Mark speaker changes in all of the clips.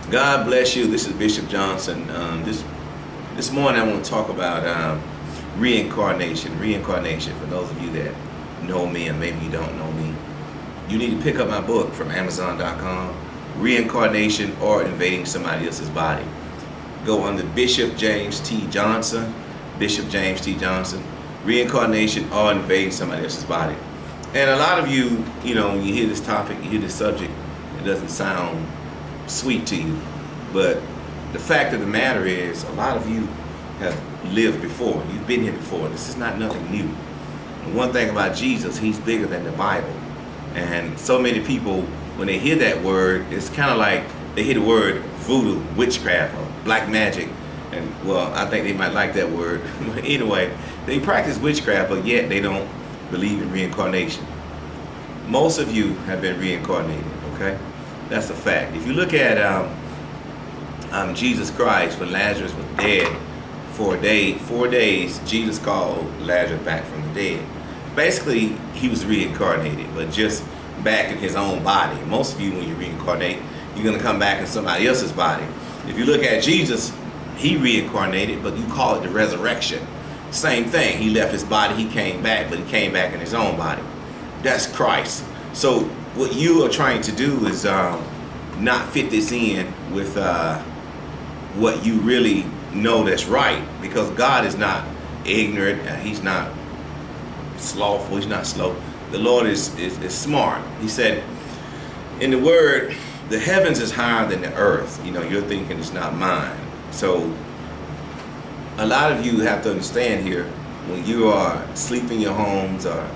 Speaker 1: God bless you. This is Bishop Johnson. This morning I want to talk about reincarnation. Reincarnation. For those of you that know me and maybe you don't know me, you need to pick up my book from Amazon.com. Reincarnation or Invading Somebody Else's Body. Go under Bishop James T. Johnson. Bishop James T. Johnson. Reincarnation or Invading Somebody Else's Body. And a lot of you, when you hear this topic, you hear this subject, it doesn't sound sweet to you, but the fact of the matter is a lot of you have lived before. You've been here before. This is not nothing new. And one thing about Jesus, he's bigger than the Bible. And so many people, when they hear that word, it's kind of like they hear the word voodoo, witchcraft, or black magic, and well, I think they might like that word. But anyway, they practice witchcraft, but yet they don't believe in reincarnation. Most of you have been reincarnated, okay? That's a fact. If you look at Jesus Christ, when Lazarus was dead for 4 days, Jesus called Lazarus back from the dead. Basically, he was reincarnated, but just back in his own body. Most of you, when you reincarnate, you're going to come back in somebody else's body. If you look at Jesus, he reincarnated, but you call it the resurrection. Same thing. He left his body, he came back, but he came back in his own body. That's Christ. So what you are trying to do is not fit this in with what you really know that's right, because God is not ignorant, he's not slothful, he's not slow. The Lord is smart. He said in the word, the heavens is higher than the earth. You're thinking it's not mine. So a lot of you have to understand here, when you are sleeping in your homes, or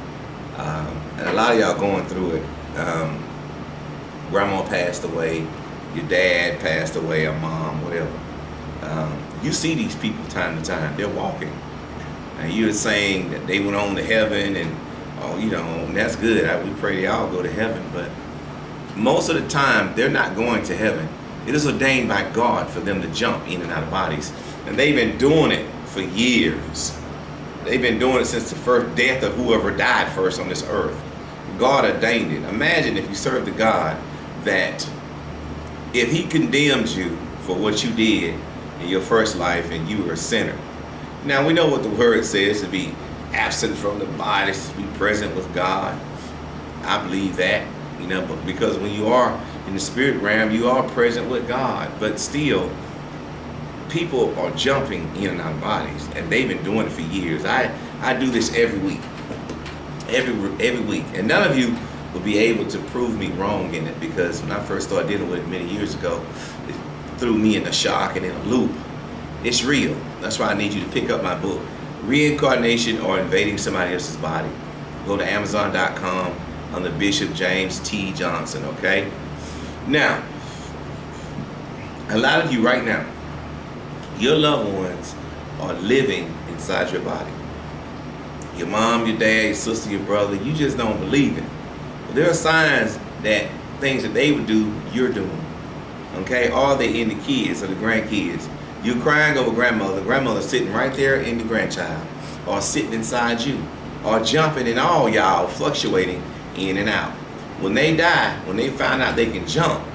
Speaker 1: and a lot of y'all going through it, grandma passed away, your dad passed away, or mom, whatever. You see these people time to time. They're walking, and you're saying that they went on to heaven, and and that's good. We pray they all go to heaven, but most of the time they're not going to heaven. It is ordained by God for them to jump in and out of bodies, and they've been doing it for years. They've been doing it since the first death of whoever died first on this earth. God ordained it. Imagine if you served a God that if he condemns you for what you did in your first life and you were a sinner. Now we know what the word says, to be absent from the body, to be present with God. I believe that, but because when you are in the spirit realm, you are present with God, but still people are jumping in and out of bodies, and they've been doing it for years. I do this every week. Every week, and none of you will be able to prove me wrong in it, because when I first started dealing with it many years ago, it threw me in a shock and in a loop. It's real. That's why I need you to pick up my book, Reincarnation or Invading Somebody Else's Body. Go to Amazon.com under Bishop James T. Johnson, okay? Now, a lot of you right now, your loved ones are living inside your body. Your mom, your dad, your sister, your brother, you just don't believe it. But there are signs that things that they would do, you're doing. Okay? Or they in the kids or the grandkids. You're crying over grandmother sitting right there in the grandchild, or sitting inside you, or jumping, and all y'all fluctuating in and out. When they die, when they find out they can jump,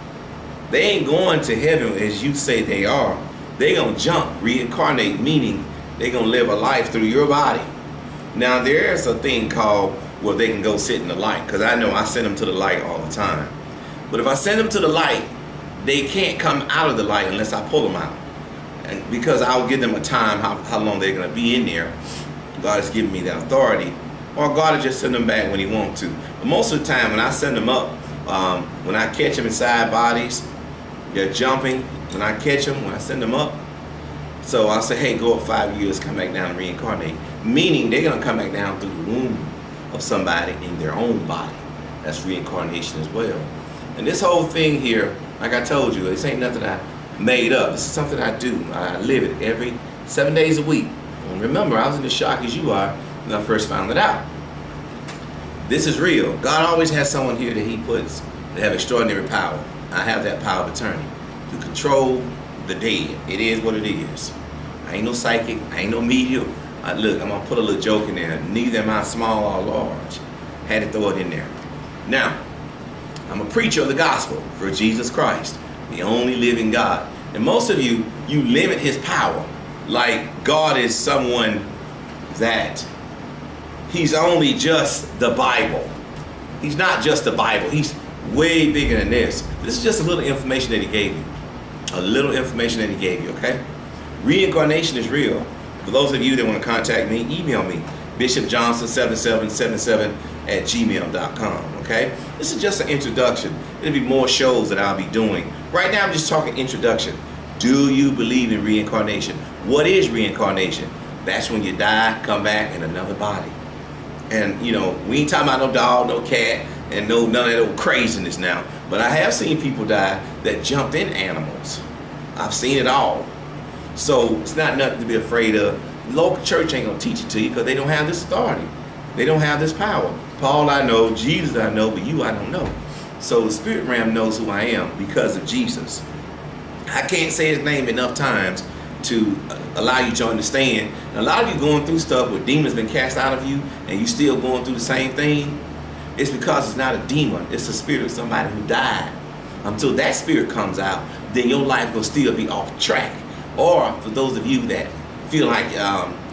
Speaker 1: they ain't going to heaven as you say they are. They gonna jump, reincarnate, meaning they gonna live a life through your body. Now there's a thing called where they can go sit in the light, because I know I send them to the light all the time. But if I send them to the light, they can't come out of the light unless I pull them out. And because I'll give them a time how long they're gonna be in there. God has given me that authority. Or God will just send them back when he wants to. But most of the time when I send them up, when I catch them inside bodies, they're jumping. When I catch them, when I send them up, so I'll say, hey, go up 5 years, come back down and reincarnate. Meaning they're going to come back down through the womb of somebody in their own body. That's reincarnation as well. And this whole thing here, like I told you, this ain't nothing I made up. This is something I do. I live it every 7 days a week. And remember, I was in the shock as you are when I first found it out. This is real. God always has someone here that he puts that have extraordinary power. I have that power of attorney to control the dead. It is what it is. I ain't no psychic. I ain't no medium. Look, I'm going to put a little joke in there. Neither am I small or large. Had to throw it in there. Now, I'm a preacher of the gospel for Jesus Christ. the only living God. And most of you, you limit his power. Like God is someone that he's only just the Bible. He's not just the Bible. He's way bigger than this. This is just a little information that he gave you. A little information that he gave you, okay? Reincarnation is real. For those of you that want to contact me, email me, bishopjohnson7777@gmail.com, okay? This is just an introduction. There'll be more shows that I'll be doing. Right now, I'm just talking introduction. Do you believe in reincarnation? What is reincarnation? That's when you die, come back in another body. And, you know, we ain't talking about no dog, no cat, and none of that old craziness now. But I have seen people die that jumped in animals. I've seen it all. So it's not nothing to be afraid of. The local church ain't going to teach it to you because they don't have this authority. They don't have this power. Paul I know, Jesus I know, but you I don't know. So the spirit realm knows who I am because of Jesus. I can't say his name enough times to allow you to understand. And a lot of you going through stuff where demons been cast out of you and you still going through the same thing. It's because it's not a demon. It's the spirit of somebody who died. Until that spirit comes out, then your life will still be off track. Or for those of you that feel like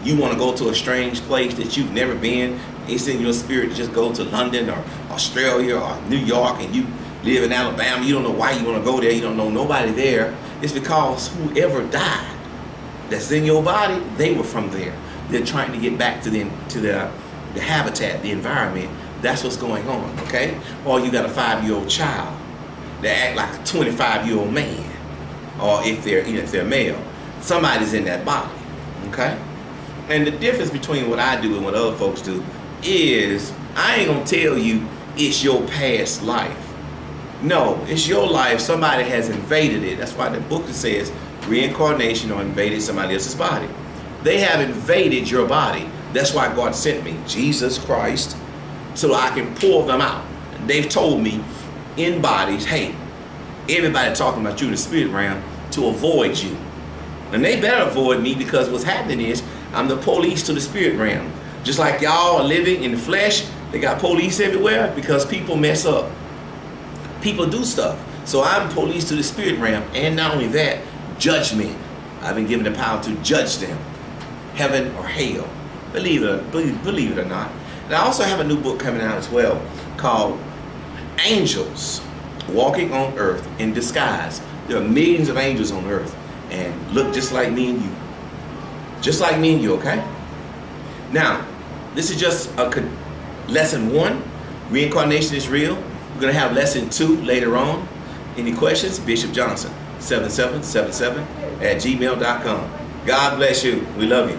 Speaker 1: you want to go to a strange place that you've never been, it's in your spirit to just go to London or Australia or New York, and you live in Alabama, you don't know why you want to go there, you don't know nobody there. It's because whoever died that's in your body, they were from there. They're trying to get back to the habitat, the environment. That's what's going on, okay? Or you got a 5-year-old child that act like a 25-year-old man, or if they're male, somebody's in that body, okay? And the difference between what I do and what other folks do is I ain't gonna tell you it's your past life. No, it's your life. Somebody has invaded it. That's why the book says reincarnation or invaded somebody else's body. They have invaded your body. That's why God sent me, Jesus Christ, so I can pull them out. They've told me in bodies, hey, everybody talking about you in the spirit realm to avoid you. And they better avoid me because what's happening is I'm the police to the spirit realm. Just like y'all are living in the flesh, they got police everywhere because people mess up. People do stuff. So I'm police to the spirit realm. And not only that, judgment. I've been given the power to judge them. Heaven or hell. Believe it or not. And I also have a new book coming out as well called Angels Walking on Earth in Disguise. There are millions of angels on earth and look just like me and you. Just like me and you, okay? Now, this is just lesson 1. Reincarnation is real. We're going to have lesson 2 later on. Any questions? Bishop Johnson, 7777 @gmail.com. God bless you. We love you.